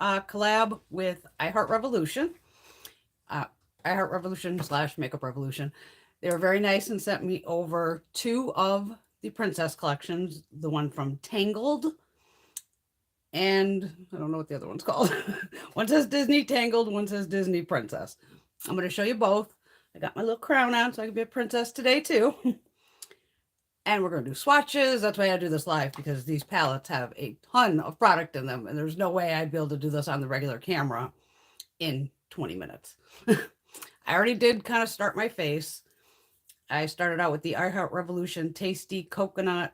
collab with iHeart Revolution. Uh, iHeart Revolution / Makeup Revolution. They were very nice and sent me over 2 of the princess collections. The one from Tangled, and I don't know what the other one's called. One says Disney Tangled, one says Disney Princess. I'm going to show you both. I got my little crown on so I can be a princess today too. And we're going to do swatches. That's why I do this live, because these palettes have a ton of product in them, and there's no way I'd be able to do this on the regular camera in 20 minutes. I already did kind of start my face. I started out with the iHeart Revolution Tasty Coconut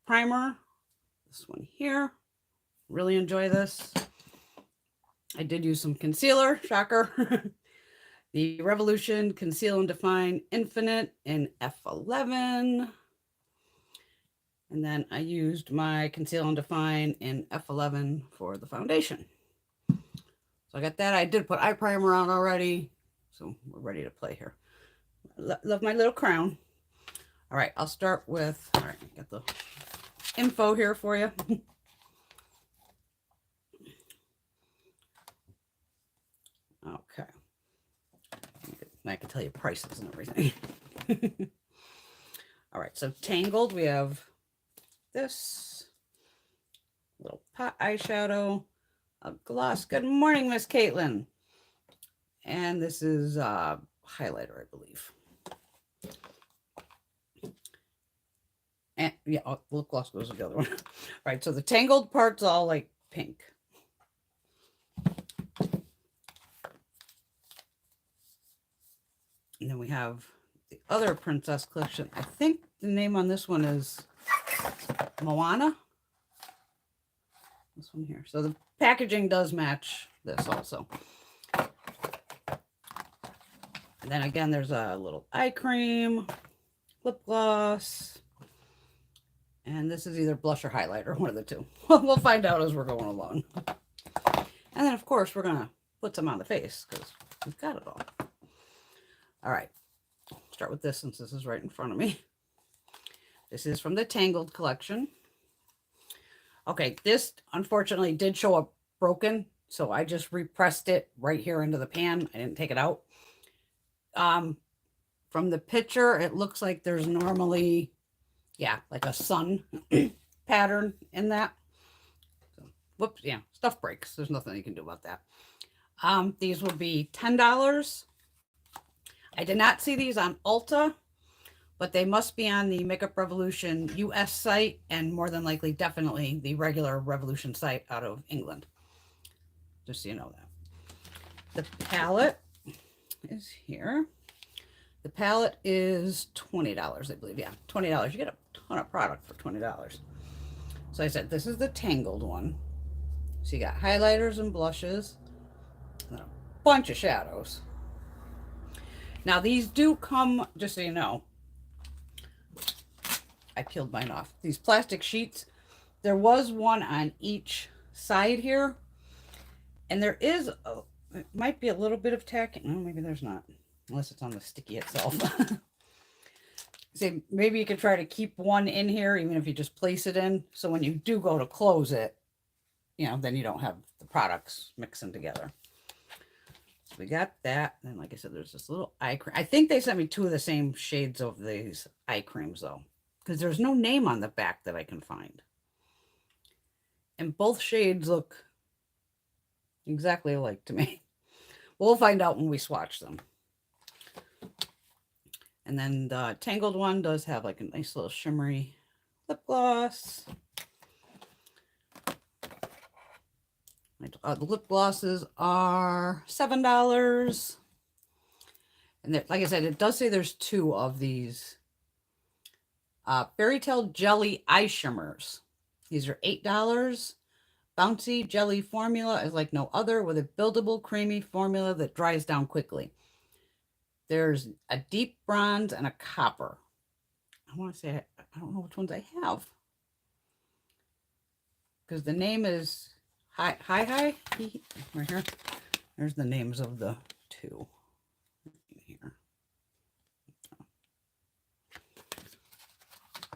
Primer. This one here. Really enjoy this. I did use some concealer, shocker. The Revolution Conceal and Define Infinite in F11. And then I used my Conceal and Define in F11 for the foundation. So I got that. I did put eye primer on already. So we're ready to play here. Love my little crown. All right, I'll start with, all right, got the info here for you. Okay. I can tell you prices and everything. All right, so Tangled, we have this little pot eyeshadow, a gloss. Good morning, Miss Caitlin. And this is highlighter, I believe. And yeah, lip gloss goes with the other one. All right, so the Tangled part's all like pink. And then we have the other princess collection. I think the name on this one is Moana. This one here. So the packaging does match this also. And then again, there's a little eye cream, lip gloss, and this is either blush or highlighter, one of the two. We'll find out as we're going along. And then, of course, we're going to put some on the face because we've got it all. All right, start with this since this is right in front of me. This is from the Tangled collection. Okay, this unfortunately did show up broken, so I just repressed it right here into the pan. I didn't take it out. From the picture, it looks like there's normally, yeah, like a sun pattern in that. So, whoops, yeah, stuff breaks. There's nothing you can do about that. These will be $10. I did not see these on Ulta, but they must be on the Makeup Revolution US site, and more than likely, definitely the regular Revolution site out of England. Just so you know that. The palette is here. The palette is $20, I believe. Yeah, $20. You get a ton of product for $20. So I said, this is the Tangled one. So you got highlighters and blushes, and a bunch of shadows. Now these do come, just so you know, I peeled mine off. These plastic sheets, there was one on each side here. And there is, it might be a little bit of tack. No, maybe there's not. Unless it's on the sticky itself. See, maybe you could try to keep one in here, even if you just place it in. So when you do go to close it, you know, then you don't have the products mixing together. So we got that. And like I said, there's this little eye cream. I think they sent me 2 of the same shades of these eye creams, though. Because there's no name on the back that I can find. And both shades look exactly alike to me. We'll find out when we swatch them. And then the Tangled one does have like a nice little shimmery lip gloss. The lip glosses are $7. And like I said, it does say there's 2 of these Fairy Tale Jelly Eye Shimmers. These are $8. Bouncy Jelly formula is like no other, with a buildable creamy formula that dries down quickly. There's a deep bronze and a copper. I want to say, I don't know which ones I have. Because the name is Hi. Right here. There's the names of the 2. Here.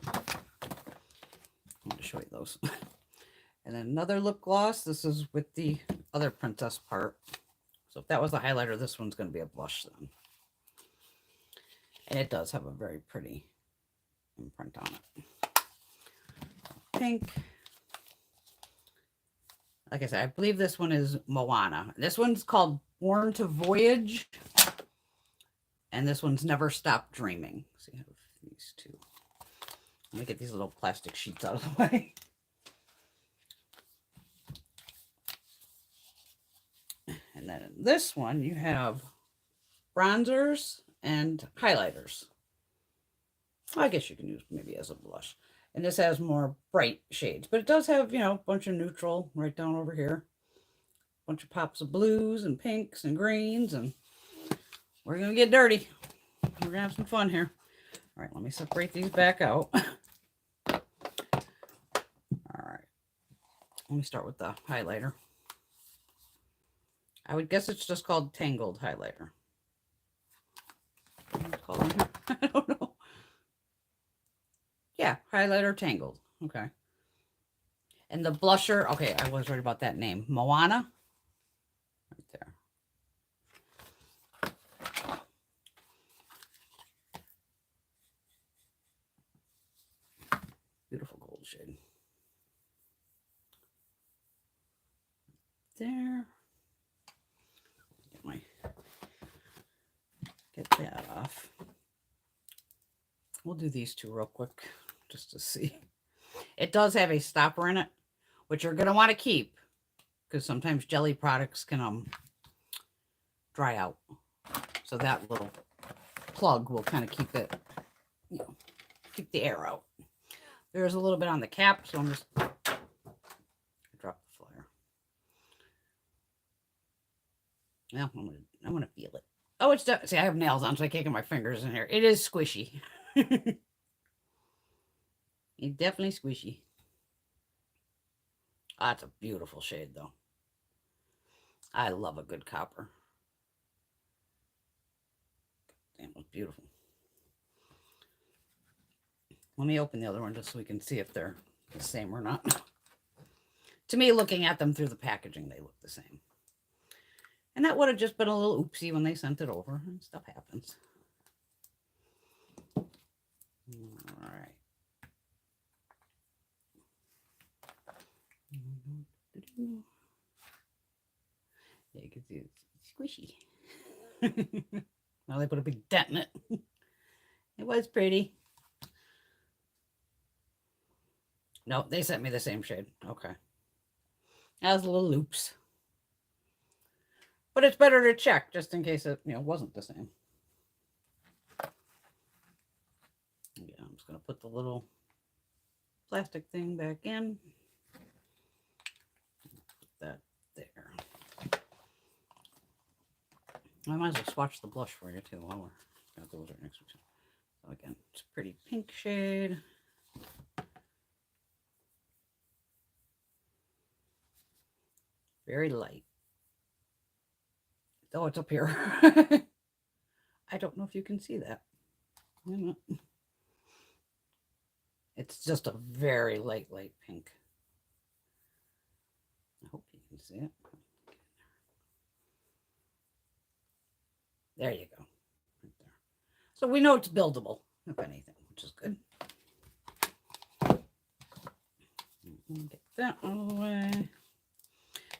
I'm going to show you those. And then another lip gloss. This is with the other princess part. So if that was a highlighter, this one's going to be a blush then. And it does have a very pretty imprint on it. Pink. Like I said, I believe this one is Moana. This one's called Born to Voyage. And this one's Never Stop Dreaming. So you have these two. Let me get these little plastic sheets out of the way. And then in this one, you have bronzers and highlighters. Well, I guess you can use maybe as a blush. And this has more bright shades. But it does have, you know, a bunch of neutral right down over here. A bunch of pops of blues and pinks and greens. And we're going to get dirty. We're going to have some fun here. All right, let me separate these back out. All right. Let me start with the highlighter. I would guess it's just called Tangled highlighter. I don't know. Yeah, highlighter Tangled. Okay. And the blusher, okay, I was right about that name. Moana. Right there. Beautiful gold shade. There. Get that off. We'll do these two real quick just to see. It does have a stopper in it, which you're going to want to keep because sometimes jelly products can dry out. So that little plug will kind of keep it, you know, keep the air out. There's a little bit on the cap, so I'm just drop the flare. Well, I'm gonna feel it. Oh, it's see, I have nails on, so I can't get my fingers in here. It is squishy. It's definitely squishy. Ah, it's a beautiful shade, though. I love a good copper. Damn, it's beautiful. Let me open the other one just so we can see if they're the same or not. To me, looking at them through the packaging, they look the same. And that would have just been a little oopsie when they sent it over. And stuff happens. All right. Yeah, you can see it's squishy. Now they put a big dent in it. It was pretty. No, they sent me the same shade. Okay. That was a little loops. But it's better to check just in case it, you know, wasn't the same. Yeah, I'm just going to put the little plastic thing back in. Put that there. I might as well swatch the blush for you too while we're got those right next to each other. So again, it's a pretty pink shade. Very light. Oh, it's up here. I don't know if you can see that. It's just a very light pink. I hope you can see it. There you go. Right there. So we know it's buildable, if anything, which is good. Get that out of the way.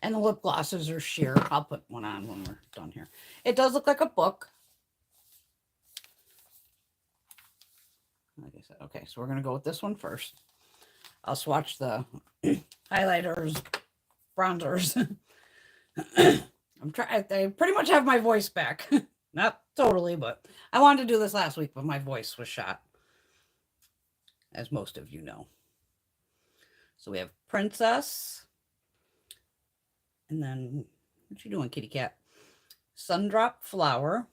And the lip glosses are sheer. I'll put one on when we're done here. It does look like a book. Like I said, okay, so we're going to go with this one first. I'll swatch the highlighters, bronzers. I pretty much have my voice back. Not totally, but I wanted to do this last week, but my voice was shot, as most of you know. So we have Princess. And then, what you doing, kitty cat? Sundrop Flower.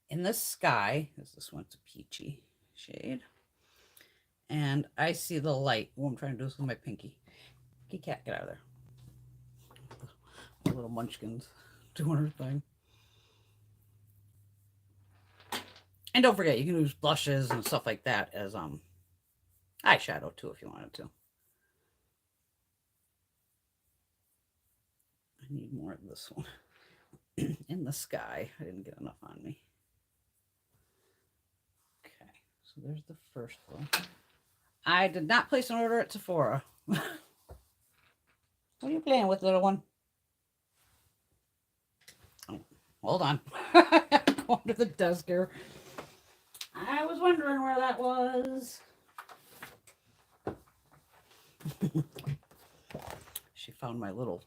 In the Sky. This one's a peachy shade. And I See the Light. Oh, I'm trying to do this with my pinky. Kitty cat, get out of there. The little munchkins doing her thing. And don't forget, you can use blushes and stuff like that as eyeshadow too if you wanted to. I need more of this one. In the Sky. I didn't get enough on me. Okay, so there's the first one. I did not place an order at Sephora. What are you playing with, little one? Oh, hold on. Go under the desk here. I was wondering where that was. She found my little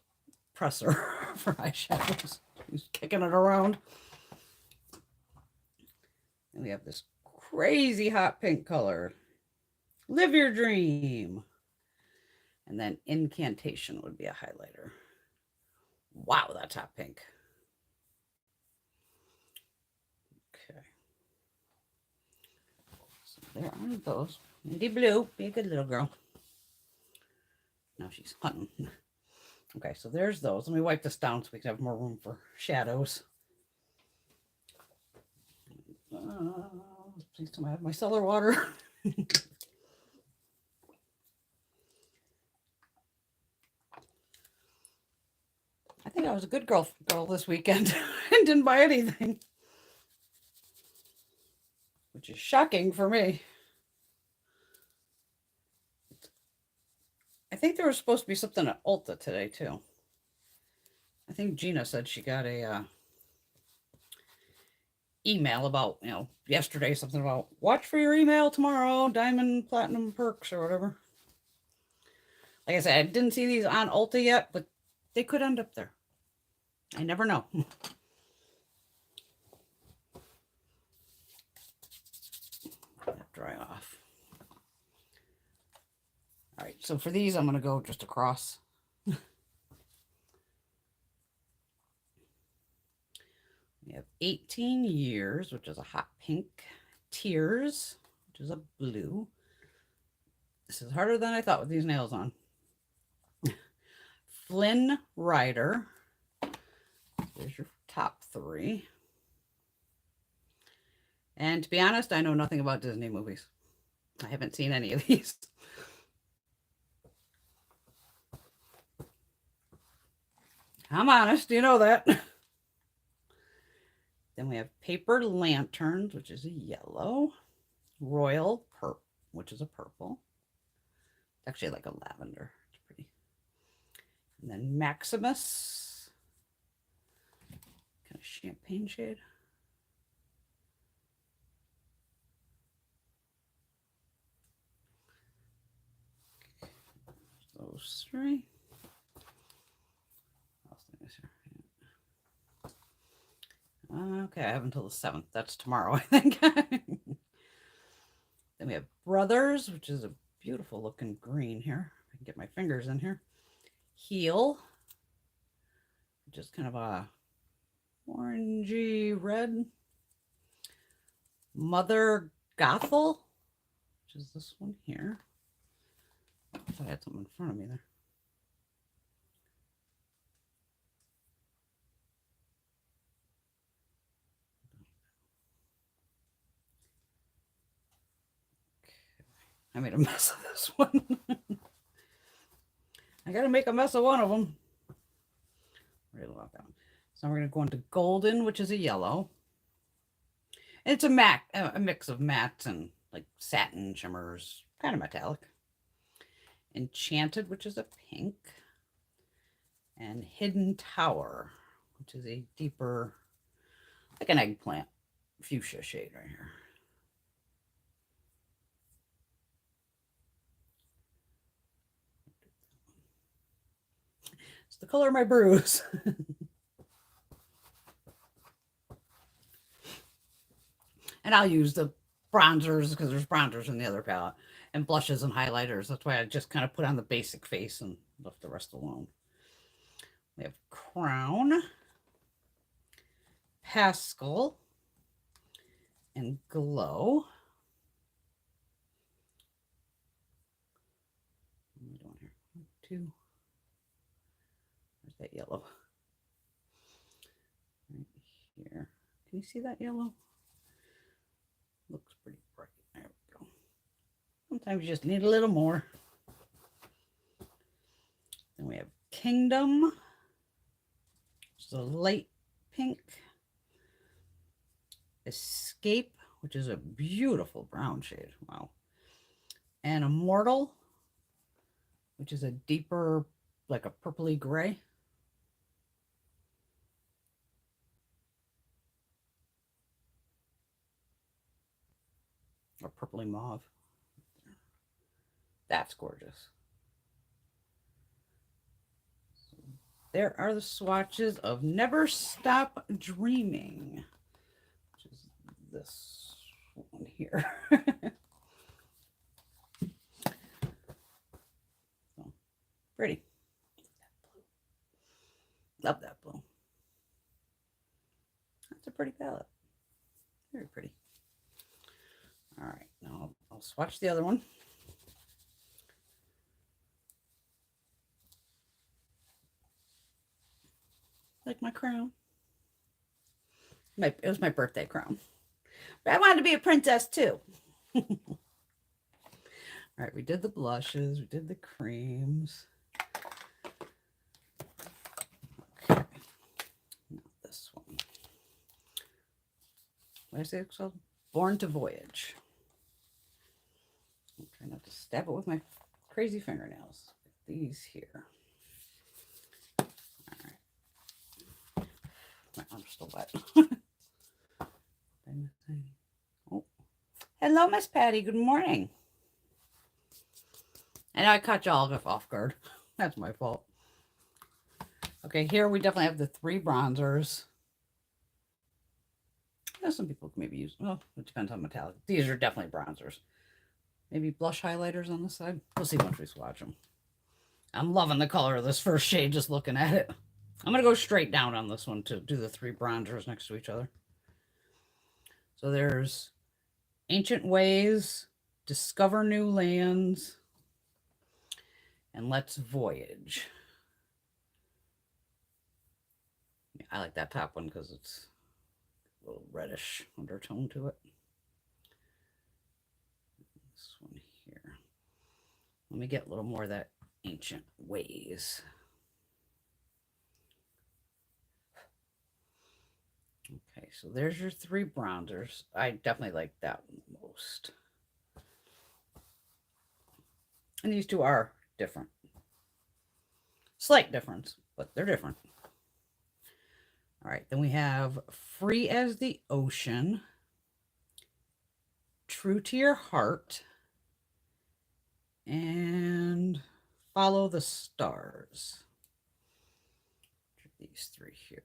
presser for eyeshadows. She's kicking it around. And we have this crazy hot pink color. Live Your Dream. And then Incantation would be a highlighter. Wow, that's hot pink. Okay. So there are those. Indy Blue, be a good little girl. Now she's hunting. Okay, so there's those. Let me wipe this down so we can have more room for shadows. Please tell me I have my cellar water. I think I was a good girl this weekend and didn't buy anything, which is shocking for me. I think there was supposed to be something at Ulta today too. I think Gina said she got a email about, yesterday, something about watch for your email tomorrow, Diamond Platinum Perks or whatever. Like I said, I didn't see these on Ulta yet, but they could end up there. I never know. Dry off. All right, so for these, I'm going to go just across. We have 18 Years, which is a hot pink. Tears, which is a blue. This is harder than I thought with these nails on. Flynn Rider. There's your top three. And to be honest, I know nothing about Disney movies. I haven't seen any of these. I'm honest, you know that. Then we have Paper Lanterns, which is a yellow. Royal Purple, which is a purple. It's actually like a lavender. It's pretty. And then Maximus, kind of champagne shade. Those three. Okay, I have until the 7th. That's tomorrow, I think. Then we have Brothers, which is a beautiful looking green here. I can get my fingers in here. Heal, which is kind of a orangey red. Mother Gothel, which is this one here. I thought I had something in front of me there. I made a mess of this one. I got to make a mess of one of them. Really love that one. So we're going to go into Golden, which is a yellow. It's a matte, a mix of mattes and like satin shimmers, kind of metallic. Enchanted, which is a pink. And Hidden Tower, which is a deeper, like an eggplant fuchsia shade right here. It's the color of my bruise. And I'll use the bronzers because there's bronzers in the other palette, and blushes and highlighters. That's why I just kind of put on the basic face and left the rest alone. We have Crown, Pascal, and Glow. What am I doing here? 1, 2. Where's that yellow? Right here. Can you see that yellow? Looks pretty bright. There we go. Sometimes you just need a little more. Then we have Kingdom, is a light pink. Escape, which is a beautiful brown shade. Wow. And Immortal, which is a deeper, like a purpley gray. Or purpley mauve. That's gorgeous. There are the swatches of Never Stop Dreaming, which is this one here. So, pretty. Love that blue. That's a pretty palette. Very pretty. All right, now I'll swatch the other one. Like my crown. It was my birthday crown. But I wanted to be a princess too. All right, we did the blushes, we did the creams. Okay, now this one. What did I say it's called? Born to Voyage. I'm trying not to stab it with my crazy fingernails. These here. All right. My arm's still wet. Oh. Hello, Miss Patty. Good morning. I know I caught you all off guard. That's my fault. Okay, here we definitely have the 3 bronzers. Yeah, some people can maybe use, well, it depends on metallic. These are definitely bronzers. Maybe blush highlighters on the side. We'll see once we swatch them. I'm loving the color of this first shade just looking at it. I'm going to go straight down on this one to do the 3 bronzers next to each other. So there's Ancient Ways, Discover New Lands, and Let's Voyage. Yeah, I like that top one because it's a little reddish undertone to it. This one here. Let me get a little more of that Ancient Ways. Okay, so there's your 3 bronzers. I definitely like that one most. And these 2 are different. Slight difference, but they're different. All right, then we have Free as the Ocean, True to Your Heart, and Follow the Stars. These 3 here.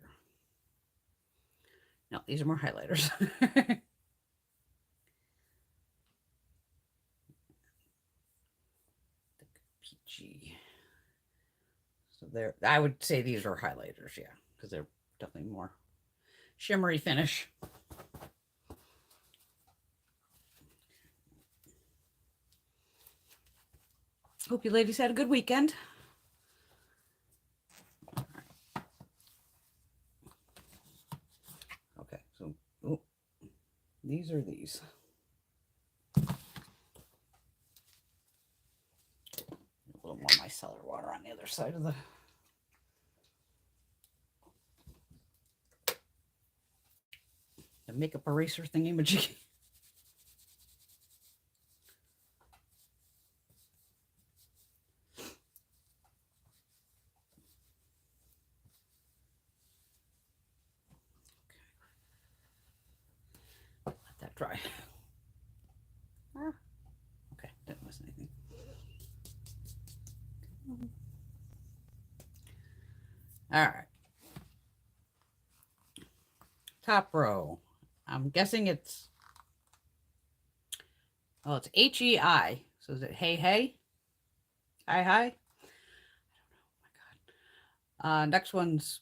No, these are more highlighters. Peachy. So there, I would say these are highlighters, yeah, because they're definitely more shimmery finish. Hope you ladies had a good weekend. All right. Okay, so these are these. A little more micellar water on the other side of the makeup eraser thingy-majiggy. Let that dry. Okay, didn't miss anything. All right. Top row. I'm guessing it's, oh, it's HEI. So is it hey, hey? Hi, hi? I don't know. Oh my God. Next one's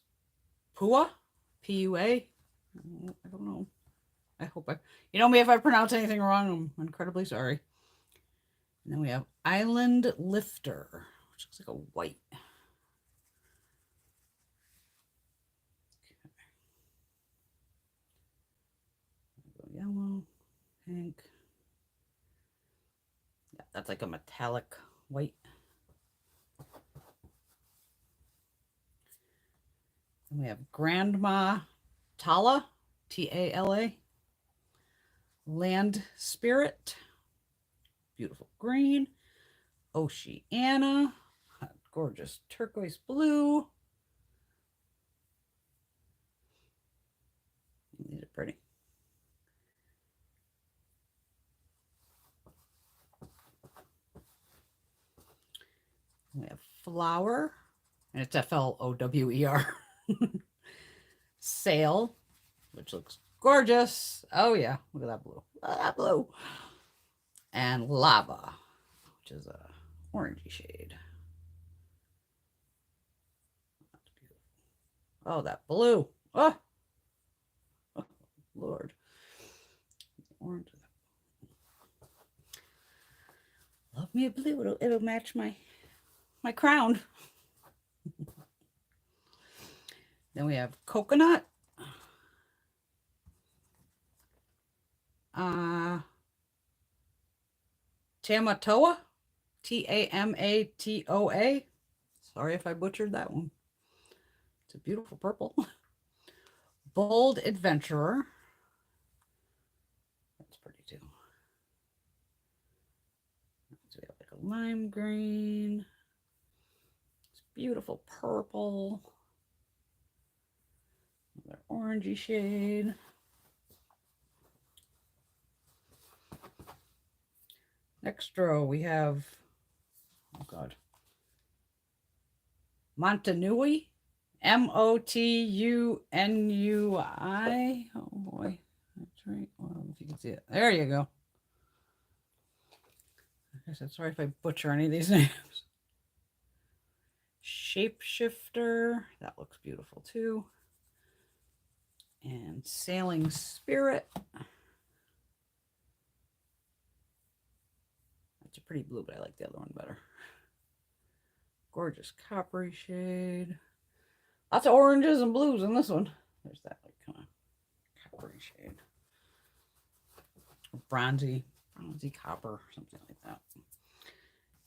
Pua. P-U-A. I don't know. I hope you know me, if I pronounce anything wrong, I'm incredibly sorry. And then we have Island Lifter, which looks like a white. Okay. Yellow, pink. Yeah, that's like a metallic white. And we have Grandma Tala, Tala, Land Spirit, beautiful green, Oceana, gorgeous turquoise blue. These are pretty. We have Flower, and it's Flower. Sail, which looks gorgeous. Oh yeah, look at that blue. Look at that blue. And Lava, which is a orangey shade. That's beautiful. Oh, that blue. Oh, oh Lord. Orange. Love me a blue. It'll match my crown. Then we have Coconut. Tamatoa. Tamatoa. Sorry if I butchered that one. It's a beautiful purple. Bold Adventurer. That's pretty too. So we have like a lime green. It's beautiful purple. Another orangey shade. Next row we have, oh God, Montanui, Motunui. Oh boy, that's right. Well, if you can see it, there you go. I said sorry if I butcher any of these names. Shapeshifter, that looks beautiful too. And Sailing Spirit. It's a pretty blue, but I like the other one better. Gorgeous coppery shade. Lots of oranges and blues in this one. There's that like kind of coppery shade. Bronzy copper, something like that.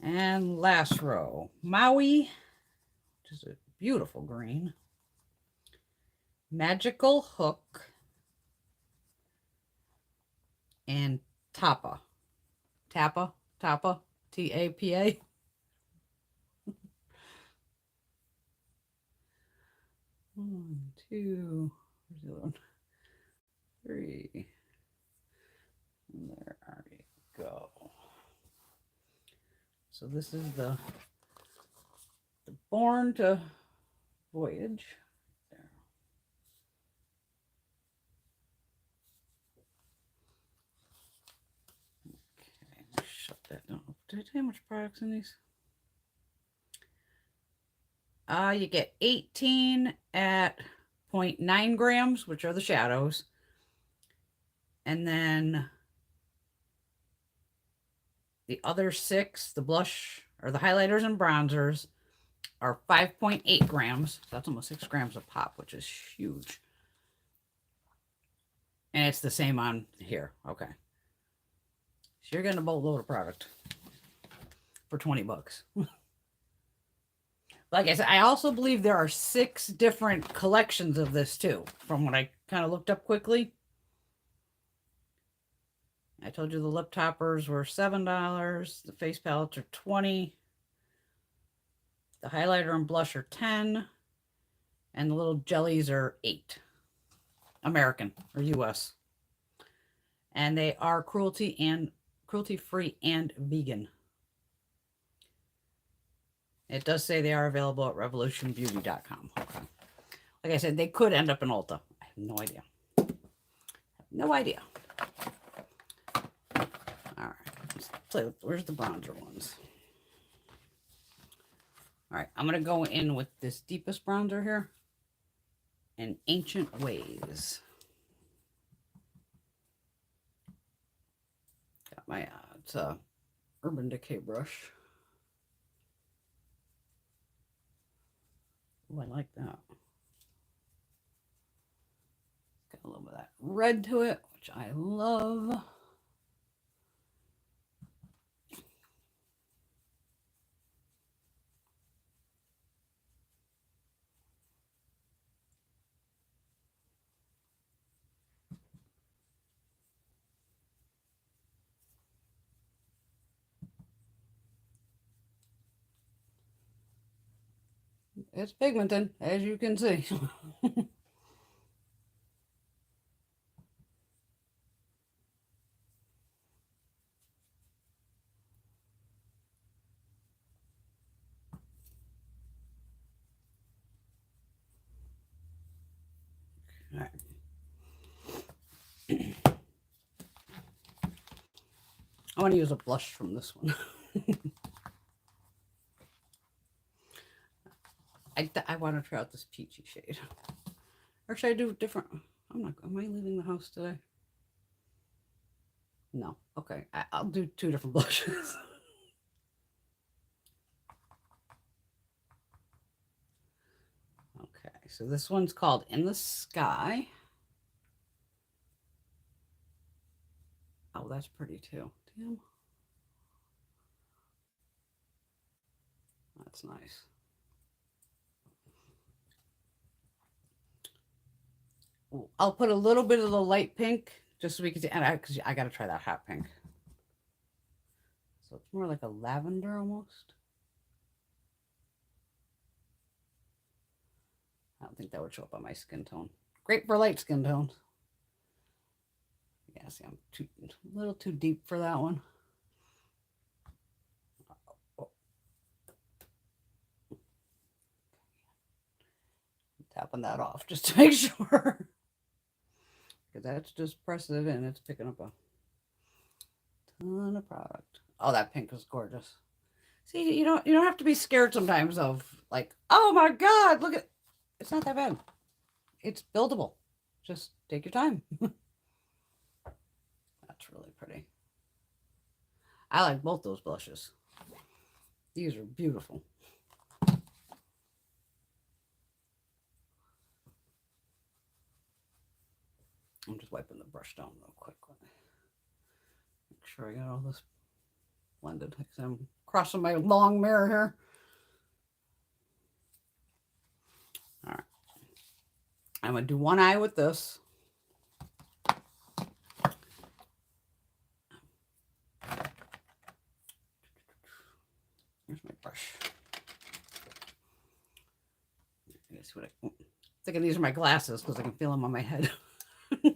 And last row, Maui, which is a beautiful green. Magical Hook. And Tapa. Tapa, Tapa, T-A-P-A. One, two, where's the other one? Three. And there we go. So this is the Born to Voyage. There. Okay, shut that down. Did I tell you how much products in these? You get 18 at 0.9 grams, which are the shadows. And then the other 6, the blush or the highlighters and bronzers, are 5.8 grams. So that's almost 6 grams of pop, which is huge. And it's the same on here. Okay. So you're getting a boatload of product for 20 bucks. Like I said, I also believe there are 6 different collections of this too, from what I kind of looked up quickly. I told you the lip toppers were $7. The face palettes are $20. The highlighter and blush are $10. And the little jellies are $8. American or US. And they are cruelty-free and vegan. It does say they are available at revolutionbeauty.com. Okay. Like I said, they could end up in Ulta. I have no idea. No idea. All right. So where's the bronzer ones? All right. I'm going to go in with this deepest bronzer here. And Ancient Ways. Got my, it's a Urban Decay brush. Oh, I like that. Got a little bit of that red to it, which I love. It's pigmented, as you can see. All right. I want to use a blush from this one. I want to try out this peachy shade. Or should I do different? Am I leaving the house today? No. Okay. I'll do 2 different blushes. Okay. So this one's called In the Sky. Oh, that's pretty too. Damn. That's nice. I'll put a little bit of the light pink just so we can see, and because I got to try that hot pink. So it's more like a lavender almost. I don't think that would show up on my skin tone. Great for light skin tones. Yeah, see, I'm a little too deep for that one. Tapping that off just to make sure. Because that's just pressing it in. It's picking up a ton of product. Oh, that pink is gorgeous. See, you don't have to be scared sometimes of like, oh my God, look at, it's not that bad. It's buildable. Just take your time. That's really pretty. I like both those blushes. These are beautiful. I'm just wiping the brush down real quick. Make sure I got all this blended. I'm crossing my long mirror here. All right. I'm going to do one eye with this. Here's my brush. I guess what I'm thinking these are my glasses because I can feel them on my head. I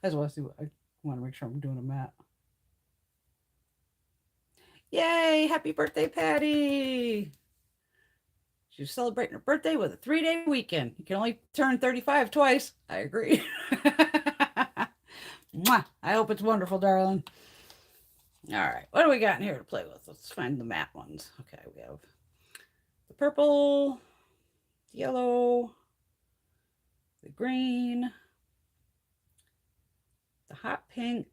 just want to see what I want to make sure I'm doing a matte. Yay! Happy birthday, Patty! She's celebrating her birthday with a 3-day weekend. You can only turn 35 twice. I agree. Mwah. I hope it's wonderful, darling. All right, what do we got in here to play with? Let's find the matte ones. Okay, we have the purple, the yellow, the green, the hot pink,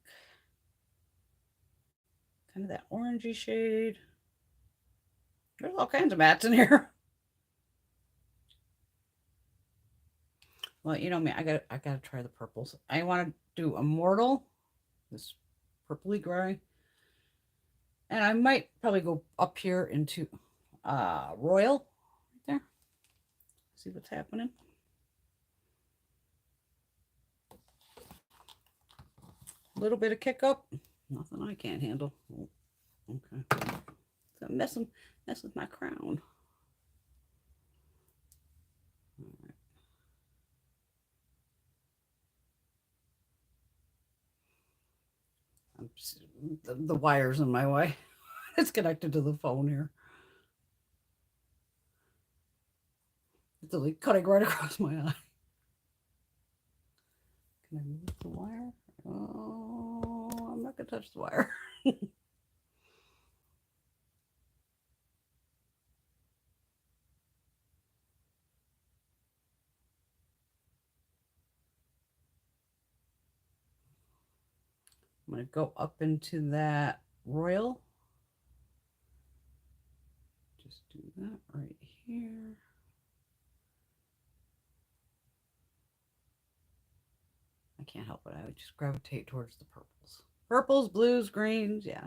kind of that orangey shade. There's all kinds of mattes in here. Well, you know me, I gotta try the purples. I want to do Immortal, this purpley gray. And I might probably go up here into Royal right there. See what's happening. A little bit of kick up. Nothing I can't handle. Oh, okay. So mess with my crown. All right. The wire's in my way. It's connected to the phone here. It's like cutting right across my eye. Can I move the wire? Oh, I'm not going to touch the wire. I'm going to go up into that Royal. Just do that right here. I can't help it. I would just gravitate towards the purples. Purples, blues, greens, yeah.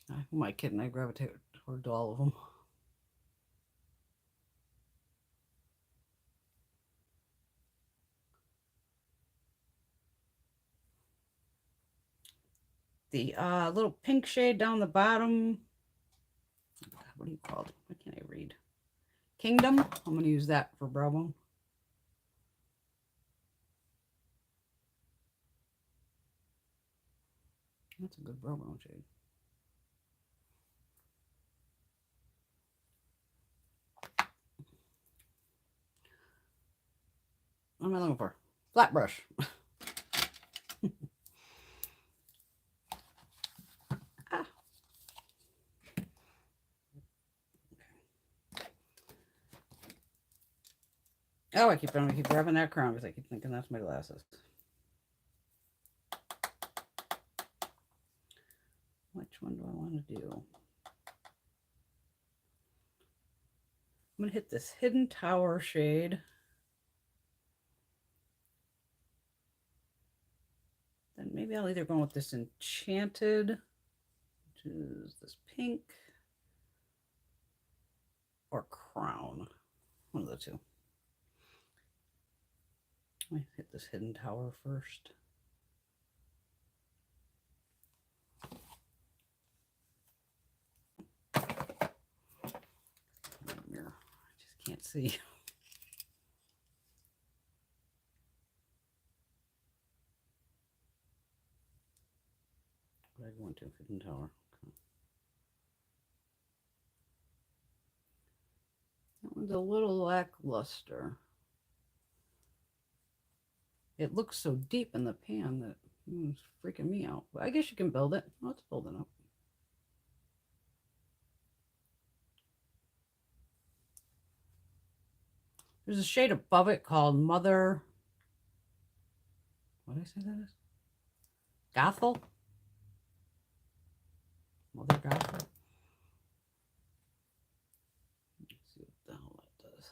Who am I kidding? I gravitate towards all of them. The little pink shade down the bottom. What do you call it? What can I read? Kingdom. I'm going to use that for brow bone. That's a good brow bone shade. What am I looking for? Flat brush. Ah. Oh, I keep grabbing that crown because I keep thinking that's my glasses. Which one do I want to do? I'm going to hit this Hidden Tower shade. Then maybe I'll either go with this Enchanted, which is this pink, or Crown. One of the two. Let me hit this Hidden Tower first. Mirror. I just can't see. What I go into Hidden Tower. Okay. That one's a little lackluster. It looks so deep in the pan that it's freaking me out. But I guess you can build it. Let's build it up. There's a shade above it called Mother. What did I say that is? Gothel? Mother Gothel? Let's see what the hell that does.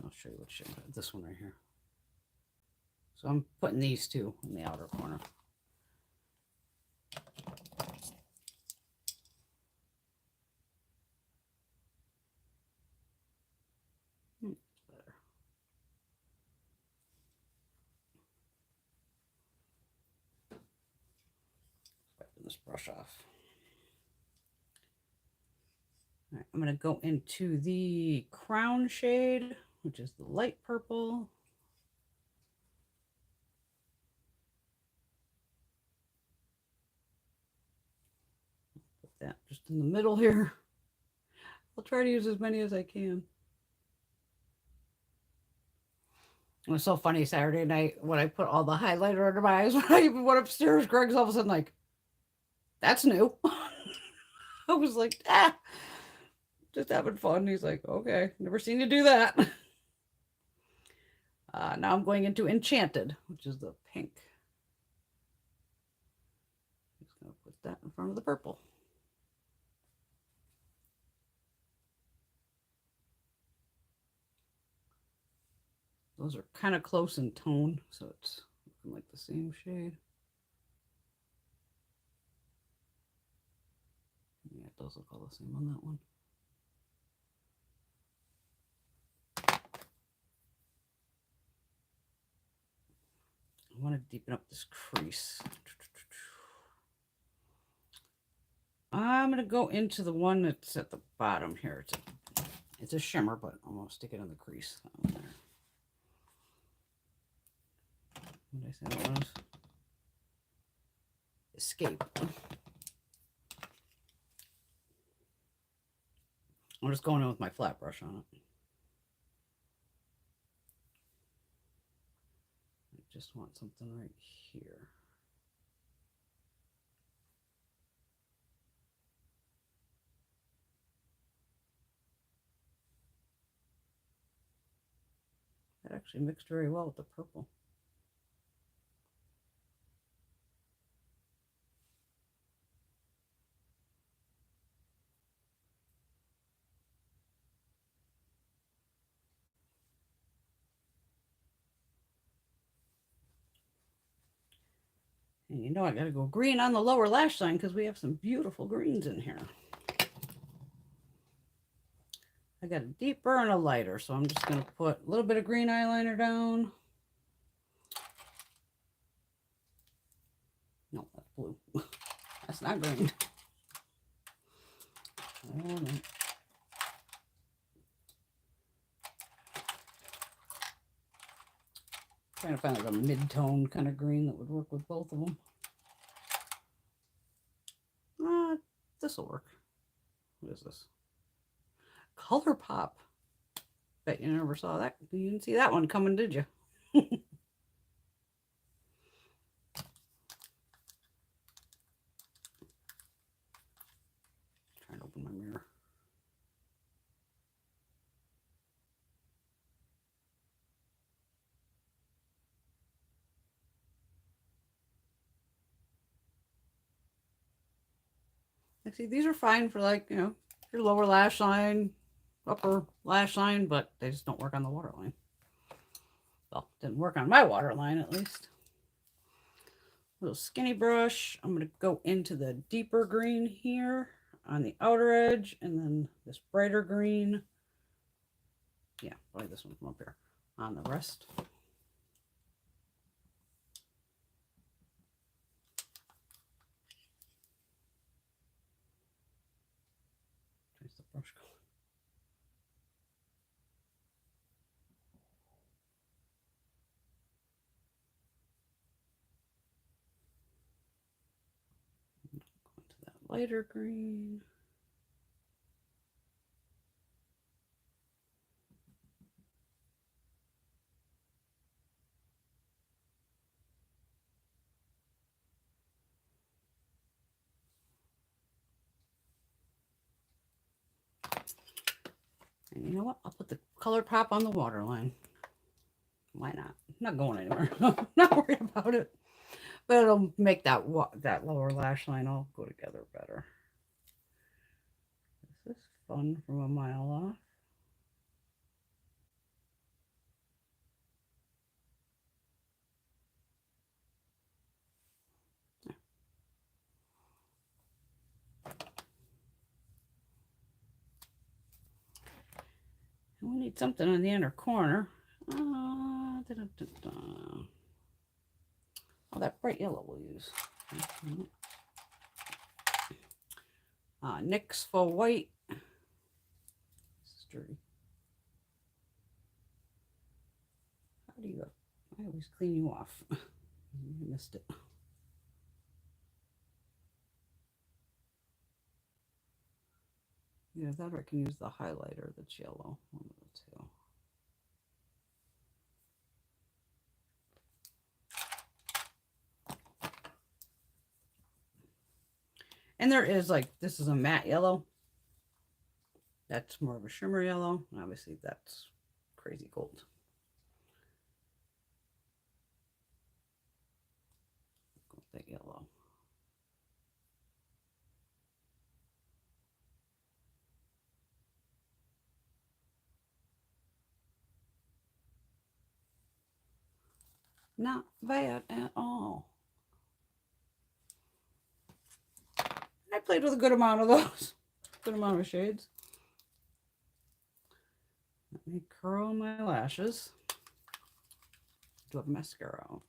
I'll show you what shade. This one right here. So I'm putting these two in the outer corner. Better. Wiping this brush off. All right, I'm going to go into the Crown shade, which is the light purple. Put that just in the middle here. I'll try to use as many as I can. It was so funny Saturday night when I put all the highlighter under my eyes. When I even went upstairs, Greg's all of a sudden like, that's new. I was like, just having fun. He's like, okay, never seen you do that. Now I'm going into Enchanted, which is the pink. Just going to put that in front of the purple. Those are kind of close in tone, so it's looking like the same shade. Yeah, it does look all the same on that one. I want to deepen up this crease. I'm going to go into the one that's at the bottom here. It's a shimmer, but I'm going to stick it in the crease. What did I say that was? Escape. I'm just going in with my flat brush on it. I just want something right here. That actually mixed very well with the purple. And you know I got to go green on the lower lash line because we have some beautiful greens in here. I got a deeper and a lighter, so I'm just going to put a little bit of green eyeliner down. No, that's blue. That's not green. no. Trying to find like a mid-tone kind of green that would work with both of them. This will work. What is this? Color Pop. Bet you never saw that. You didn't see that one coming, did you? Trying to open my mirror. See, these are fine for, like, you know, your lower lash line, upper lash line, but they just don't work on the waterline. Well, didn't work on my waterline at least. Little skinny brush. I'm going to go into the deeper green here on the outer edge, and then this brighter green. Yeah, probably this one from up here on the rest. Where's the brush going? Go into that lighter green. And you know what? I'll put the Color Pop on the waterline. Why not? I'm not going anywhere. I'm not worried about it. But it'll make that lower lash line all go together better. This is fun from a mile off. And we need something on the inner corner. Oh, that bright yellow we'll use. NYX Faux White. This is dirty. How do you go? I always clean you off. You missed it. Yeah, that or I can use the highlighter that's yellow. One of the two. And there is, like, this is a matte yellow. That's more of a shimmer yellow. And obviously that's crazy gold. Go with that yellow. Not bad at all. I played with a good amount of those. Good amount of shades. Let me curl my lashes. Do have mascara out.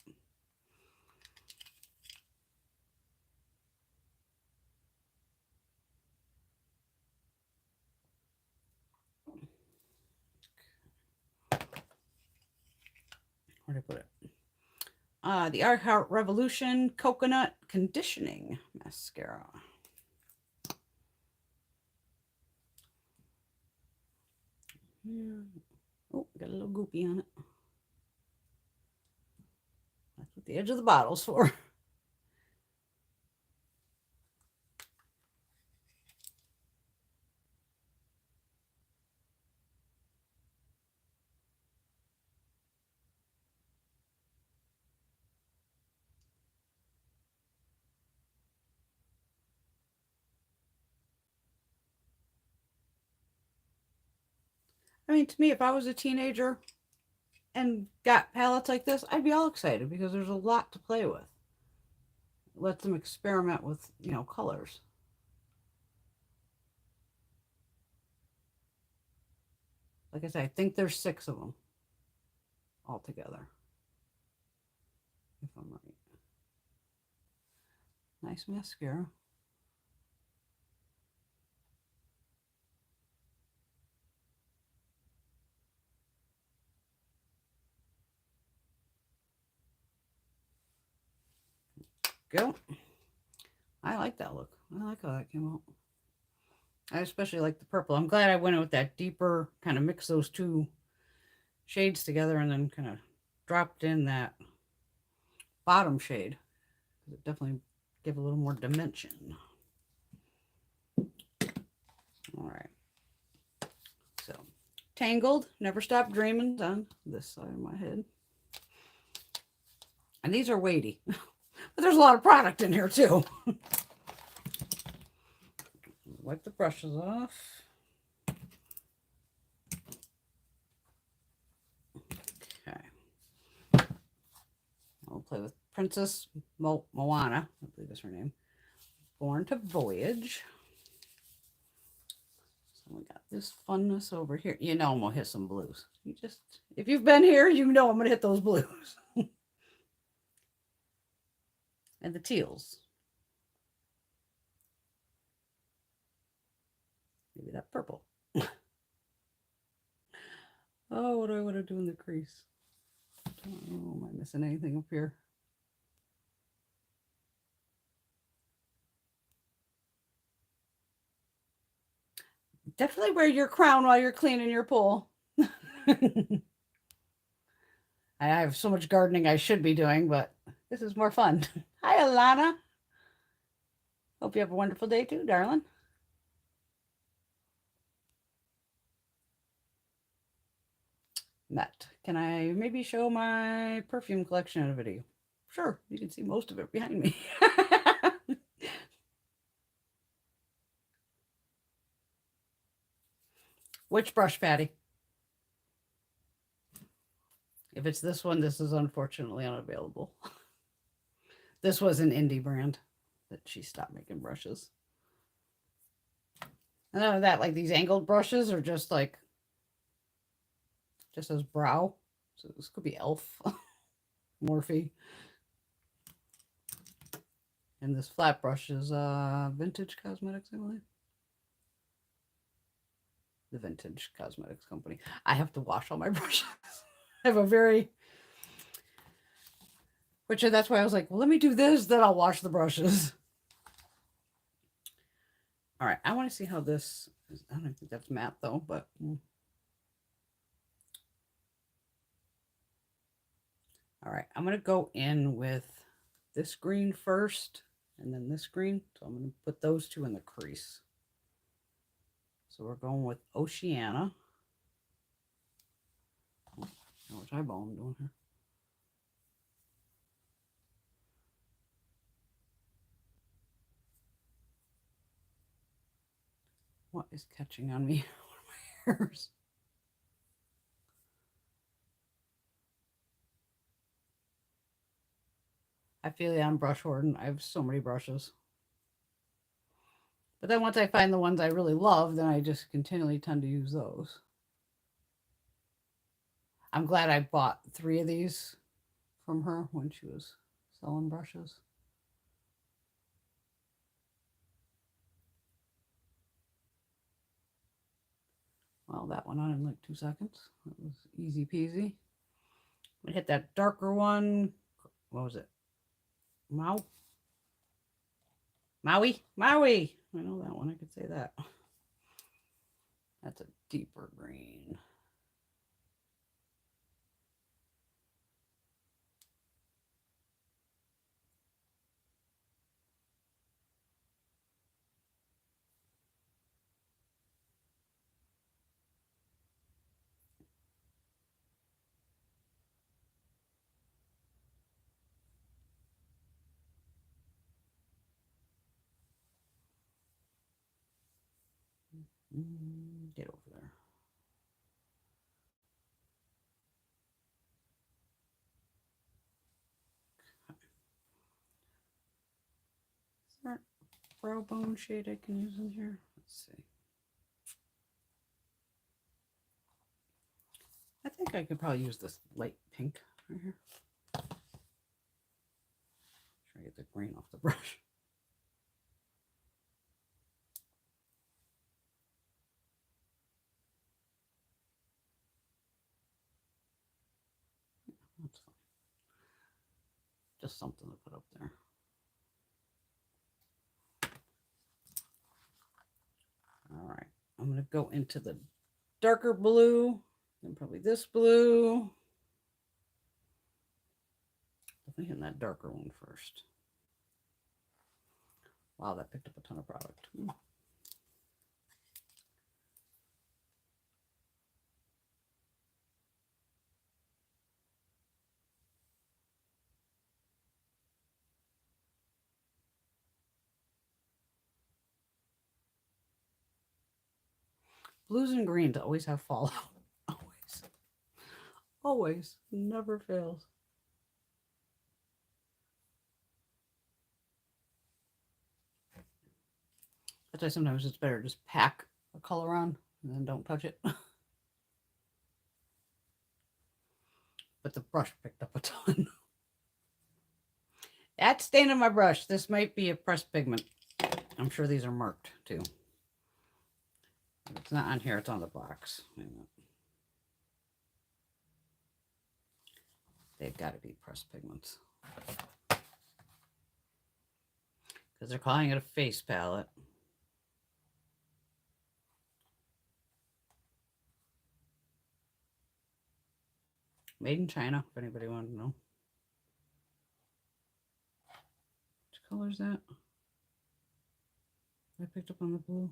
Where did I put it? The iHeart Revolution Coconut Conditioning Mascara. Oh, got a little goopy on it. That's what the edge of the bottle's for. I mean, to me, if I was a teenager and got palettes like this, I'd be all excited because there's a lot to play with. Let them experiment with, you know, colors. Like I said, I think there's 6 of them altogether, if I'm right. Nice mascara. go. I like that look. I like how that came out. I especially like the purple. I'm glad I went in with that deeper, kind of mix those two shades together and then kind of dropped in that bottom shade. It definitely give a little more dimension. All right. So, Tangled, Never Stop Dreaming on this side of my head. And these are weighty. But there's a lot of product in here too. Wipe the brushes off. Okay. I'll play with Princess Moana. I believe that's her name. Born to Voyage. So we got this funness over here. You know I'm gonna hit some blues. If you've been here, you know I'm gonna hit those blues. And the teals. Maybe that purple. Oh, what do I want to do in the crease? Oh, am I missing anything up here? Definitely wear your crown while you're cleaning your pool. I have so much gardening I should be doing, but this is more fun. Hi, Alana. Hope you have a wonderful day too, darling. Matt, can I maybe show my perfume collection in a video? Sure, you can see most of it behind me. Which brush, Patty? If it's this one, this is unfortunately unavailable. This was an indie brand that she stopped making brushes. And none of that, like these angled brushes are just like, just as brow. So this could be Elf, Morphe. And this flat brush is Vintage Cosmetics, I believe. The Vintage Cosmetics company. I have to wash all my brushes. I have a very, which that's why I was like, well, let me do this, then I'll wash the brushes. All right, I want to see how this is. I don't think that's matte though, but all right, I'm going to go in with this green first and then this green. So I'm going to put those two in the crease. So we're going with Oceana. Oh, which eyeball I'm doing here. What is catching on me? What are my hairs? I feel yeah, I'm brush hoarding. I have so many brushes. But then once I find the ones I really love, then I just continually tend to use those. I'm glad I bought 3 of these from her when she was selling brushes. Well, that went on in like 2 seconds. That was easy peasy. We hit that darker one. What was it? Maui? Maui. I know that one. I could say that. That's a deeper green. Get over there. Is there a brow bone shade I can use in here? Let's see. I think I could probably use this light pink right here. Try to get the green off the brush. That's fine. Just something to put up there. I'm going to go into the darker blue, and probably this blue. Definitely in that darker one first. Wow, that picked up a ton of product. Blues and greens always have fallout. Always. Always. Never fails. That's why sometimes it's better to just pack a color on and then don't touch it. But the brush picked up a ton. That's stain on my brush. This might be a pressed pigment. I'm sure these are marked too. If it's not on here, it's on the box. They've got to be pressed pigments. Because they're calling it a face palette. Made in China, if anybody wanted to know. Which color is that? I picked up on the blue.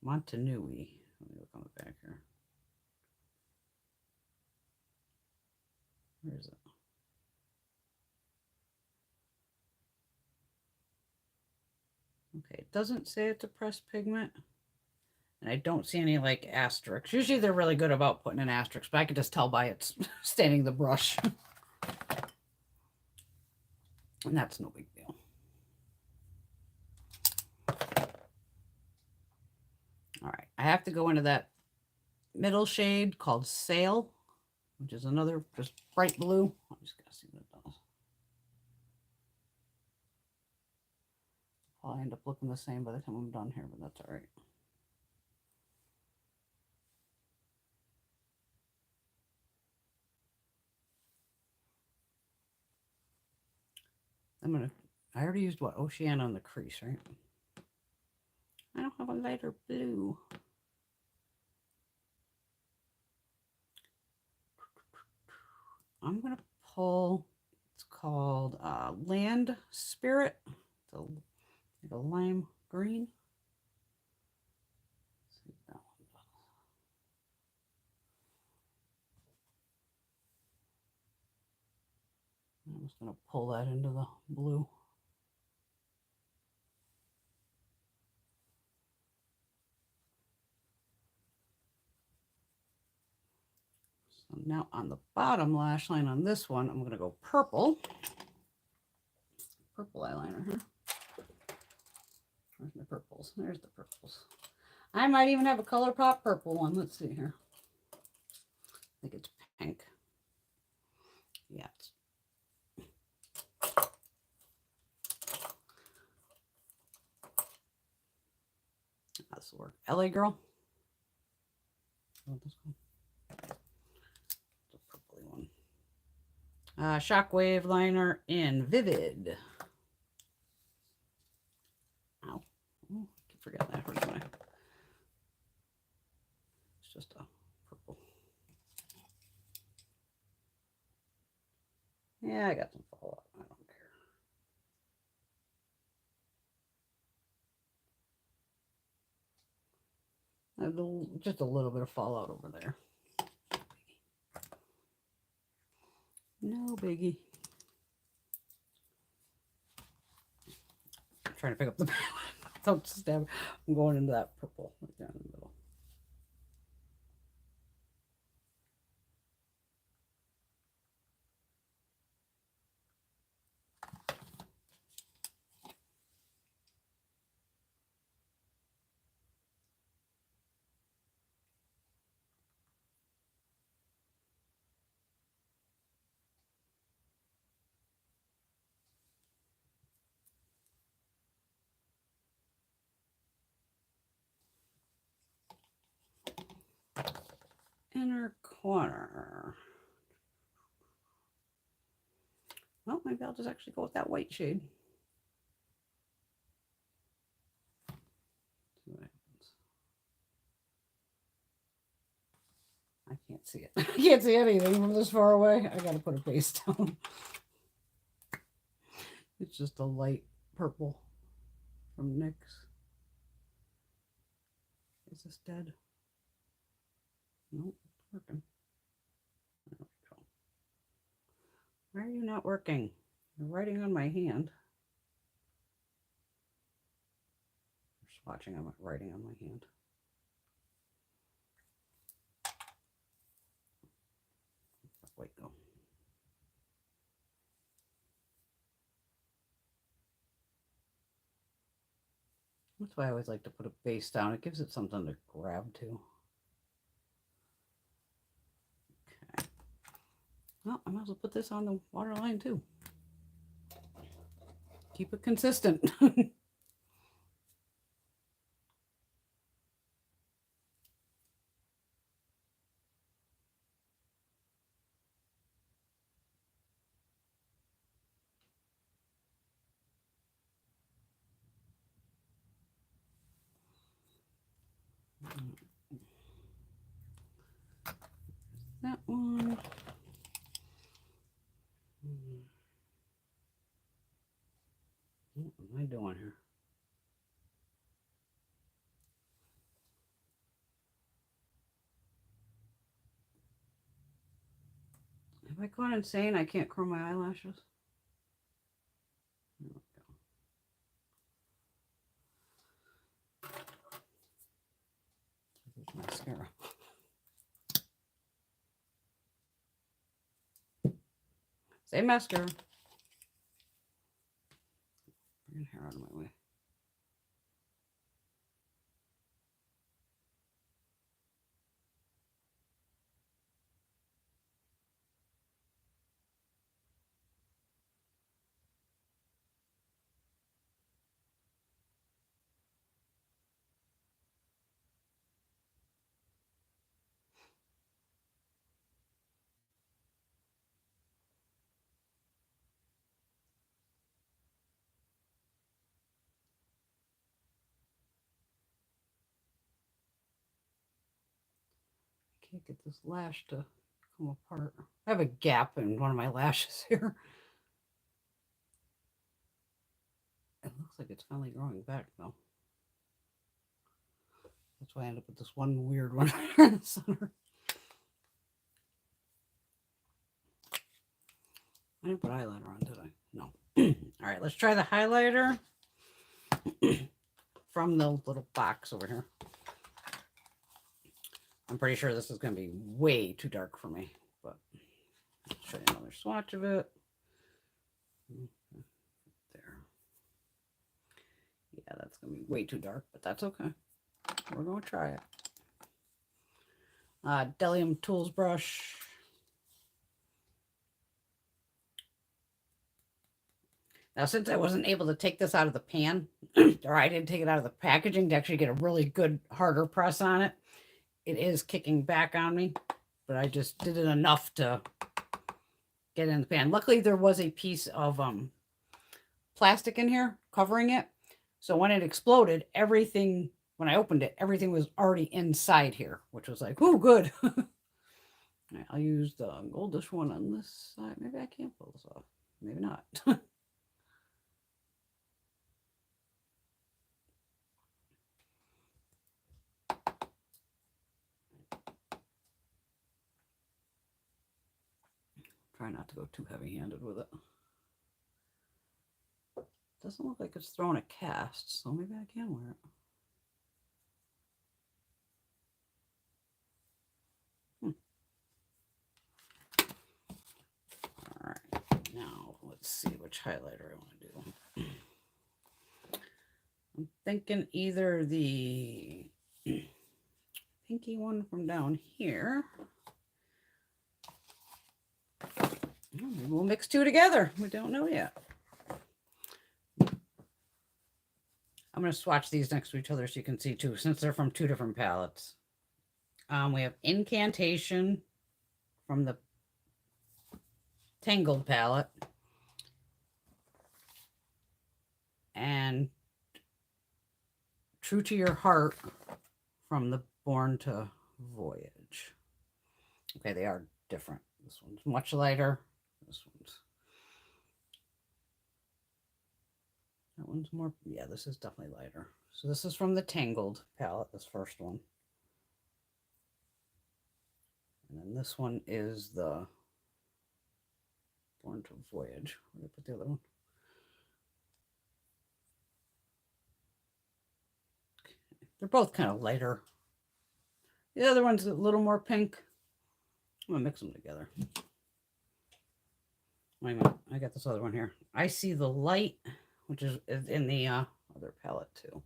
Montanui. Let me look on the back here. Where is it? Okay, it doesn't say it's a pressed pigment. And I don't see any like asterisks. Usually they're really good about putting an asterisk, but I can just tell by it's staining the brush. And that's no big deal. All right, I have to go into that middle shade called Sail, which is another just bright blue. I'm just gonna see what it does. I'll end up looking the same by the time I'm done here, but that's all right. I already used what? Oceana on the crease, right? I don't have a lighter blue. I'm going to pull, it's called Land Spirit. It's like a lime green. Let's see what that one does. I'm just going to pull that into the blue. So now on the bottom lash line on this one, I'm going to go purple. Purple eyeliner here. Where's my purples? There's the purples. I might even have a ColourPop purple one. Let's see here. I think it's pink. Yeah. This will work. LA Girl. Oh, this one. The purpley one. Shockwave liner in Vivid. Ow. Oh, I keep forgetting that hurts my. It's just a purple. Yeah, I got some fallout. I don't care. Just a little bit of fallout over there. No biggie. I'm trying to pick up the don't stab. I'm going into that purple right down in the middle. Inner corner. Well, maybe I'll just actually go with that white shade. See what happens. can't see it. I can't see anything from this far away. I gotta put a base down. It's just a light purple from NYX. Is this dead? Nope, it's working. There we go. Why are you not working? You're writing on my hand. You're swatching, I'm writing on my hand. Wait, go. That's why I always like to put a base down. It gives it something to grab to. Okay. Well, I might as well put this on the waterline too. Keep it consistent. That one. What am I doing here? Have I gone insane? I can't curl my eyelashes. There we go. There's mascara. Same mascara. Bring hair out of my way. Can't get this lash to come apart. I have a gap in one of my lashes here. It looks like it's finally growing back though. That's why I ended up with this one weird one in the center. I didn't put highlighter on, did I? No. All right, let's try the highlighter from the little box over here. I'm pretty sure this is going to be way too dark for me, but I'll show you another swatch of it. There. Yeah, that's going to be way too dark, but that's okay. We're going to try it. Bdellium Tools brush. Now, since I wasn't able to take this out of the pan, or I didn't take it out of the packaging to actually get a really good, harder press on it, it is kicking back on me, but I just did it enough to get it in the pan. Luckily, there was a piece of plastic in here covering it. So when it exploded, everything, when I opened it, everything was already inside here, which was like, oh, good. Right, I'll use the goldish one on this side. Maybe I can't pull this off. Maybe not. Try not to go too heavy-handed with it. Doesn't look like it's throwing a cast, so maybe I can wear it. All right, now let's see which highlighter I want to do. I'm thinking either the pinky one from down here. Maybe we'll mix two together. We don't know yet. I'm going to swatch these next to each other so you can see too, since they're from two different palettes. We have Incantation from the Tangled palette. And True to Your Heart from the Born to Voyage. Okay, they are different. This one's much lighter. This one's... That one's more... Yeah, this is definitely lighter. So this is from the Tangled palette, this first one. And then this one is the Born to Voyage. Where did I put the other one? Okay. They're both kind of lighter. The other one's a little more pink. I'm going to mix them together. Wait a minute. I got this other one here. I See the Light, which is in the other palette too.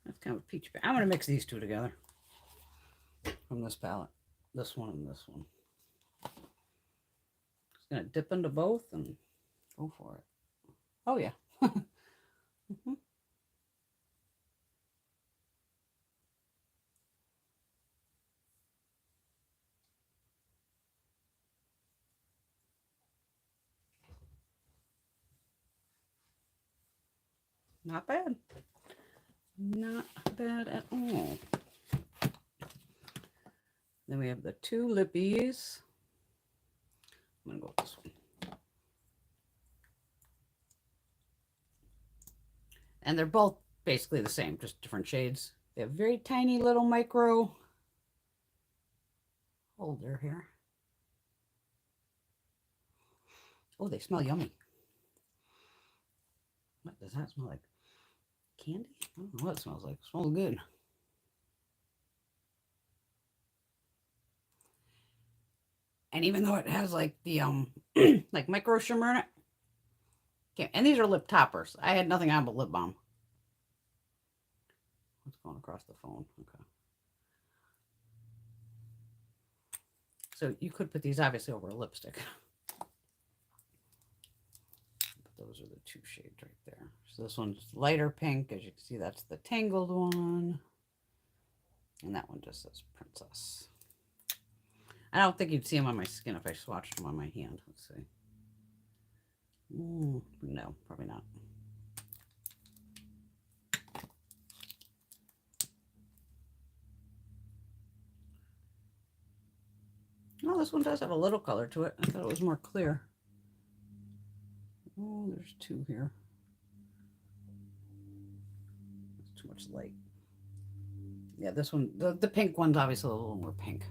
That's kind of a peach. I'm going to mix these two together from this palette. This one and this one. Just going to dip into both and go for it. Oh, yeah. Mm-hmm. Not bad. Not bad at all. Then we have the two lippies. I'm going to go with this one. And they're both basically the same, just different shades. They have very tiny little micro holder here. Oh, they smell yummy. What does that smell like? Candy? I don't know what it smells like. It smells good. And even though it has like the like micro shimmer in it. Okay, and these are lip toppers. I had nothing on but lip balm. What's going across the phone? Okay. So you could put these obviously over a lipstick. But those are the two shades right there. So this one's lighter pink. As you can see, that's the Tangled one. And that one just says Princess. I don't think you'd see them on my skin if I swatched them on my hand. Let's see. No, probably not. Oh, this one does have a little color to it. I thought it was more clear. Oh, there's two here. It's too much light. Yeah, this one, the pink one's obviously a little more pink.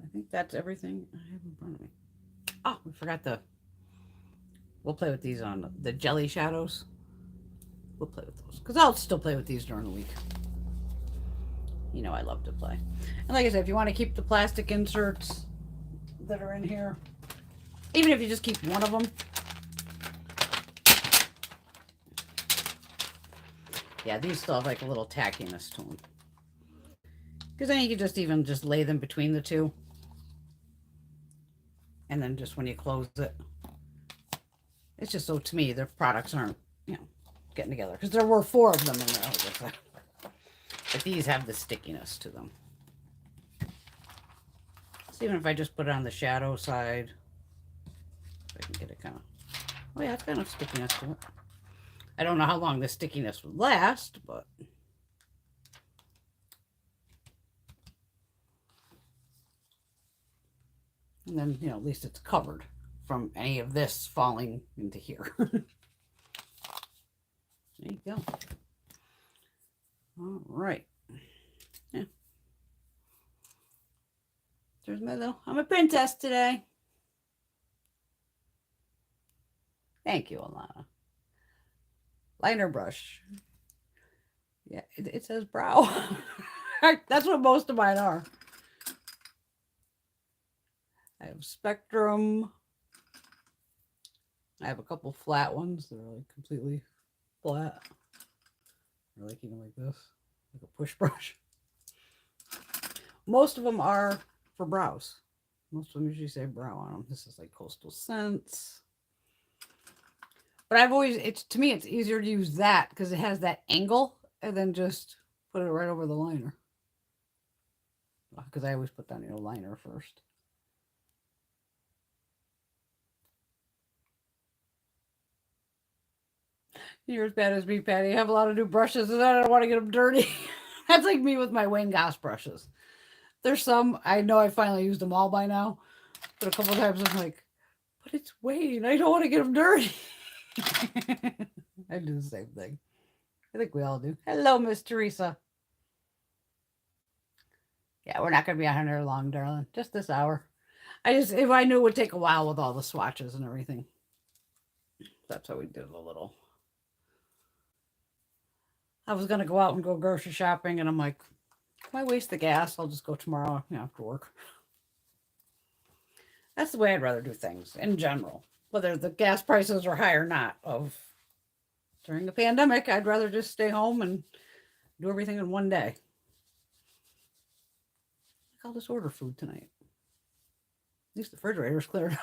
I think that's everything I have in front of me. Oh, we forgot we'll play with these on the jelly shadows. We'll play with those because I'll still play with these during the week. You know I love to play. And like I said, if you want to keep the plastic inserts that are in here, even if you just keep one of them. Yeah, these still have like a little tackiness to them. Because then you can just lay them between the two. And then just when you close it, it's just so, to me, their products aren't, getting together. Because there were 4 of them in there. But these have the stickiness to them. So even if I just put it on the shadow side, I can get it kind of... Oh yeah, it's got enough stickiness to it. I don't know how long the stickiness would last, but... And then, at least it's covered from any of this falling into here. There you go. All right. Yeah. There's my little... I'm a princess today. Thank you, Alana. Liner brush. Yeah, it says brow. That's what most of mine are. I have Spectrum. I have a couple flat ones that are like completely flat. Or like even like this, like a push brush. Most of them are for brows. Most of them usually say brow on them. This is like Coastal Scents. But I've always, to me, it's easier to use that because it has that angle and then just put it right over the liner. Because I always put down, liner first. You're as bad as me, Patty. I have a lot of new brushes and I don't want to get them dirty. That's like me with my Wayne Goss brushes. There's some, I know I finally used them all by now, but a couple of times I'm like, but it's Wayne. I don't want to get them dirty. I do the same thing. I think we all do. Hello, Miss Teresa. Yeah, we're not going to be on here long, darling. Just this hour. If I knew it would take a while with all the swatches and everything. That's how we did it a little. I was going to go out and go grocery shopping, and I'm like, why waste the gas? I'll just go tomorrow after work. That's the way I'd rather do things in general, whether the gas prices are high or not. During the pandemic, I'd rather just stay home and do everything in one day. I'll just order food tonight. At least the refrigerator's cleared out.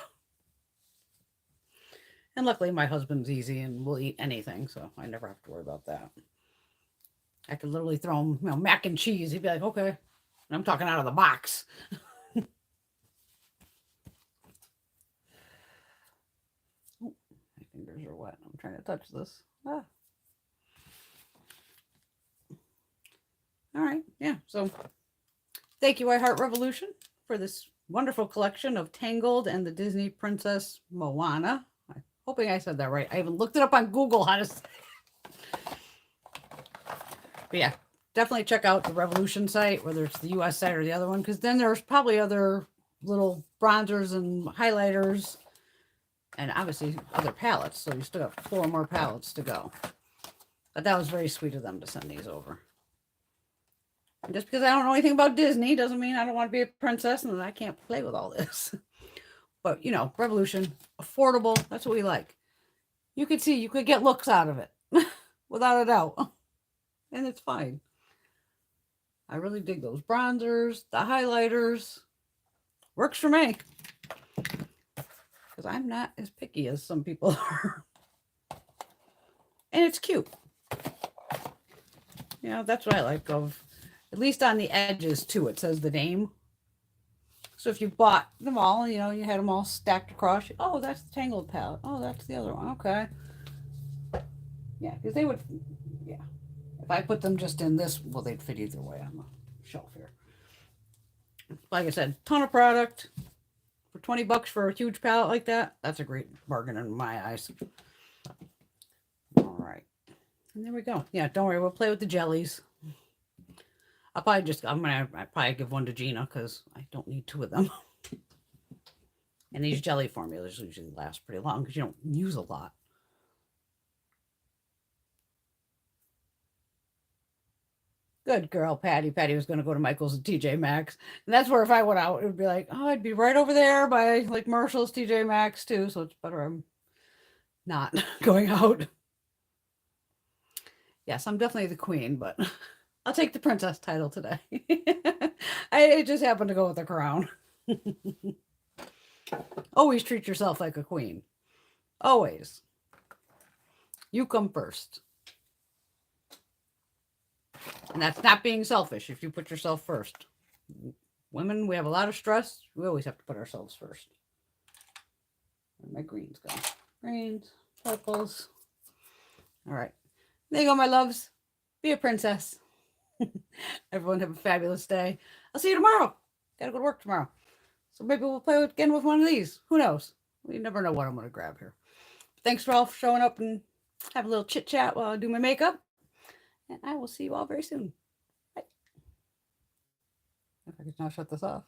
And luckily my husband's easy and will eat anything, so I never have to worry about that. I could literally throw him, mac and cheese. He'd be like, okay. And I'm talking out of the box. Oh, my fingers are wet. I'm trying to touch this. Ah. All right. Yeah. So thank you, I Heart Revolution, for this wonderful collection of Tangled and the Disney Princess Moana. I'm hoping I said that right. I even looked it up on Google how to say it. But yeah, definitely check out the Revolution site, whether it's the US site or the other one, because then there's probably other little bronzers and highlighters and obviously other palettes. So you still have 4 more palettes to go. But that was very sweet of them to send these over. And just because I don't know anything about Disney doesn't mean I don't want to be a princess and that I can't play with all this. But, Revolution, affordable, that's what we like. You could see, you could get looks out of it, without a doubt. And it's fine. I really dig those bronzers, the highlighters. Works for me. Because I'm not as picky as some people are. And it's cute. That's what I like of, at least on the edges too, it says the name. So if you bought them all, you had them all stacked across. Oh, that's the Tangled palette. Oh, that's the other one. Okay. Yeah, because they would, yeah. If I put them just in this, well, they'd fit either way on the shelf here. Like I said, ton of product for $20 for a huge palette like that. That's a great bargain in my eyes. All right. And there we go. Yeah, don't worry. We'll play with the jellies. I'm gonna probably give one to Gina because I don't need 2 of them. And these jelly formulas usually last pretty long because you don't use a lot. Good girl, Patty. Patty was going to go to Michael's and TJ Maxx. And that's where if I went out, it would be like, oh, I'd be right over there by like Marshall's, TJ Maxx too. So it's better I'm not going out. Yes, I'm definitely the queen, but I'll take the princess title today. I just happened to go with the crown. Always treat yourself like a queen. Always. You come first. And that's not being selfish if you put yourself first. Women, we have a lot of stress. We always have to put ourselves first. Where'd my greens go? Greens, purples. All right. There you go, my loves. Be a princess. Everyone have a fabulous day. I'll see you tomorrow. Gotta go to work tomorrow. So maybe we'll play again with one of these. Who knows? We never know what I'm going to grab here. Thanks for all for showing up and have a little chit chat while I do my makeup. And I will see you all very soon. Bye. If I can now shut this off.